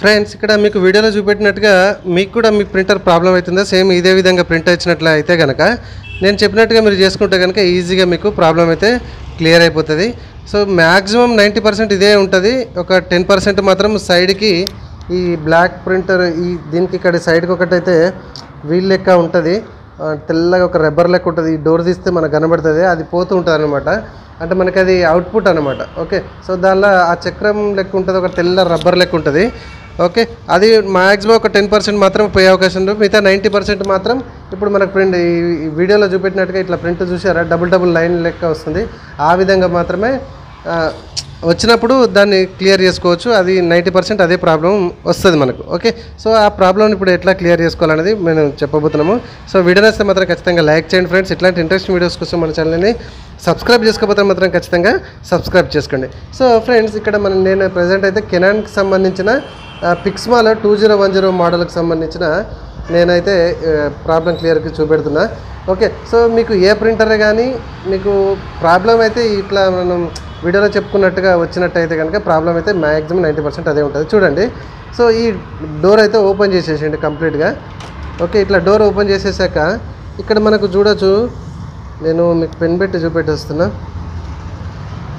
Friends ఇక్కడ మీకు వీడియోలో చూపెట్టినట్టుగా మీకు కూడా మీ ప్రింటర్ ప్రాబ్లం అవుతుందా సేమ్ ఇదే విధంగా ప్రింట్ వచ్చినట్లు అయితే కనుక నేను చెప్పినట్టుగా మీరు చేసుకుంటే కనుక ఈజీగా మీకు ప్రాబ్లం అయితే క్లియర్ అయిపోతుంది. సో మ్యాక్సిమం 90% ఇదే ఉంటుంది. ఒక 10% మాత్రం సైడ్కి ఈ బ్లాక్ ప్రింటర్ ఈ దీనికి ఇక్కడ సైడ్కి ఒకటైతే వీల్ లెక్క ఉంటుంది, తెల్లగా ఒక రబ్బర్ లెక్క ఉంటుంది. ఈ డోర్ తీస్తే మనకు కనబడుతుంది, అది పోతూ ఉంటుంది అనమాట. అంటే మనకి అది అవుట్పుట్ అనమాట. ఓకే, సో దానిలో ఆ చక్రం లెక్క ఉంటుంది, ఒక తెల్ల రబ్బర్ లెక్క ఉంటుంది. ఓకే, అది మ్యాక్సిమం ఒక 10% మాత్రం పోయే అవకాశం ఉంటుంది. మిగతా 90% మాత్రం ఇప్పుడు మనకు ప్రింట్ ఈ వీడియోలో చూపెట్టినట్టుగా ఇట్లా ప్రింట్ చూసారా, డబుల్ లైన్ లెక్క వస్తుంది. ఆ విధంగా మాత్రమే వచ్చినప్పుడు దాన్ని క్లియర్ చేసుకోవచ్చు. అది 90% అదే ప్రాబ్లం వస్తుంది మనకు. ఓకే, సో ఆ ప్రాబ్లమ్ని ఇప్పుడు ఎట్లా క్లియర్ చేసుకోవాలనేది మేము చెప్పబోతున్నాము. సో వీడియో నచ్చితే మాత్రం ఖచ్చితంగా లైక్ చేయండి ఫ్రెండ్స్. ఇట్లాంటి ఇంట్రెస్టింగ్ వీడియోస్ కోసం మన ఛానల్ని సబ్స్క్రైబ్ చేసుకోకపోతే మాత్రం ఖచ్చితంగా సబ్స్క్రైబ్ చేసుకోండి. సో ఫ్రెండ్స్ ఇక్కడ నేను ప్రజెంట్ అయితే కెనాన్కి సంబంధించిన పిక్స్మాల 2010 మోడల్కి సంబంధించిన నేనైతే ప్రాబ్లం క్లియర్కి చూపెడుతున్నా. ఓకే, సో మీకు ఏ ప్రింటరే కానీ మీకు ప్రాబ్లం అయితే ఇట్లా మనం వీడియోలో చెప్పుకున్నట్టుగా వచ్చినట్టయితే కనుక ప్రాబ్లం అయితే మ్యాక్సిమం 90% అదే ఉంటుంది. చూడండి, సో ఈ డోర్ అయితే ఓపెన్ చేసేసేయండి కంప్లీట్గా. ఓకే, ఇట్లా డోర్ ఓపెన్ చేసేసాక ఇక్కడ మనకు చూడొచ్చు, నేను మీకు పెన్ పెట్టి చూపెట్టేస్తున్నా.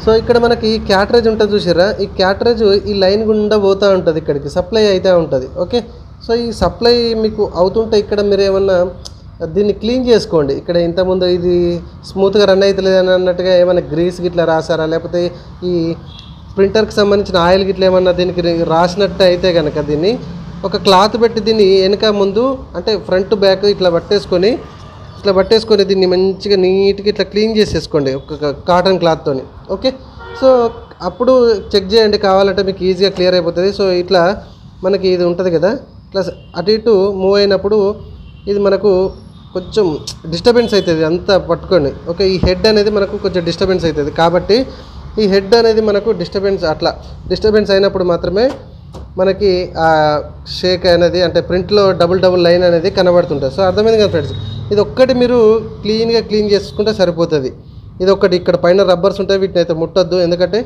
సో ఇక్కడ మనకి ఈ క్యాటరేజ్ ఉంటుంది చూసారా, ఈ క్యాటరేజ్ ఈ లైన్ గుండా పోతూ ఉంటుంది, ఇక్కడికి సప్లై అయితే ఉంటుంది. ఓకే, సో ఈ సప్లై మీకు అవుతుంటే ఇక్కడ మీరు ఏమన్నా దీన్ని క్లీన్ చేసుకోండి. ఇక్కడ ఇంతకుముందు ఇది స్మూత్గా రన్ అవుతలేదు అని అన్నట్టుగా ఏమైనా గ్రీస్ గిట్లా రాసారా, లేకపోతే ఈ ప్రింటర్కి సంబంధించిన ఆయిల్ గిట్లా ఏమన్నా దీనికి రాసినట్టు అయితే కనుక దీన్ని ఒక క్లాత్ పెట్టి దీన్ని వెనక ముందు అంటే ఫ్రంట్ బ్యాక్ ఇట్లా పట్టేసుకొని దీన్ని మంచిగా నీట్గా ఇట్లా క్లీన్ చేసేసుకోండి ఒక కాటన్ క్లాత్తోని. ఓకే, సో అప్పుడు చెక్ చేయండి, కావాలంటే మీకు ఈజీగా క్లియర్ అయిపోతుంది. సో ఇట్లా మనకి ఇది ఉంటుంది కదా, ఇట్లా అటు ఇటు మూవ్ అయినప్పుడు ఇది మనకు కొంచెం డిస్టర్బెన్స్ అవుతుంది అంతా పట్టుకొని. ఓకే, ఈ హెడ్ అనేది మనకు కొంచెం డిస్టర్బెన్స్ అవుతుంది, కాబట్టి ఈ హెడ్ అనేది మనకు డిస్టర్బెన్స్ అయినప్పుడు మాత్రమే మనకి ఆ షేక్ అనేది అంటే ప్రింట్లో డబుల్ లైన్ అనేది కనబడుతుంటుంది. సో అర్థమైంది కదా ఫ్రెండ్స్, ఇది ఒక్కటి మీరు క్లీన్ చేసుకుంటే సరిపోతుంది. ఇది ఒక్కటి ఇక్కడ పైన రబ్బర్స్ ఉంటాయి, వీటిని అయితే ముట్టద్దు, ఎందుకంటే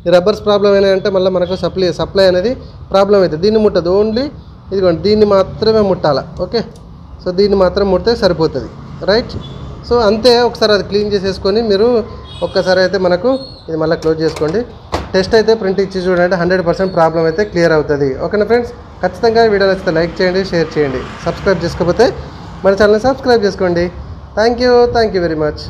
ఈ రబ్బర్స్ ప్రాబ్లం అయినాయంటే మళ్ళీ మనకు సప్లై అనేది ప్రాబ్లం అవుతుంది. దీన్ని ముట్టదు, ఓన్లీ ఇదిగోండి దీన్ని మాత్రమే ముట్టాలి. ఓకే, సో దీన్ని మాత్రం ముడితే సరిపోతుంది, రైట్. సో అంతే, ఒకసారి అది క్లీన్ చేసేసుకొని మీరు ఒక్కసారి అయితే మనకు ఇది మళ్ళీ క్లోజ్ చేసుకోండి. టెస్ట్ అయితే ప్రింట్ ఇచ్చి చూడండి, 100% ప్రాబ్లం అయితే క్లియర్ అవుతుంది. ఓకేనా ఫ్రెండ్స్, ఖచ్చితంగా వీడియో నచ్చితే లైక్ చేయండి, షేర్ చేయండి. సబ్స్క్రైబ్ చేసుకోకపోతే మన ఛానల్ని సబ్స్క్రైబ్ చేసుకోండి. Thank you very much.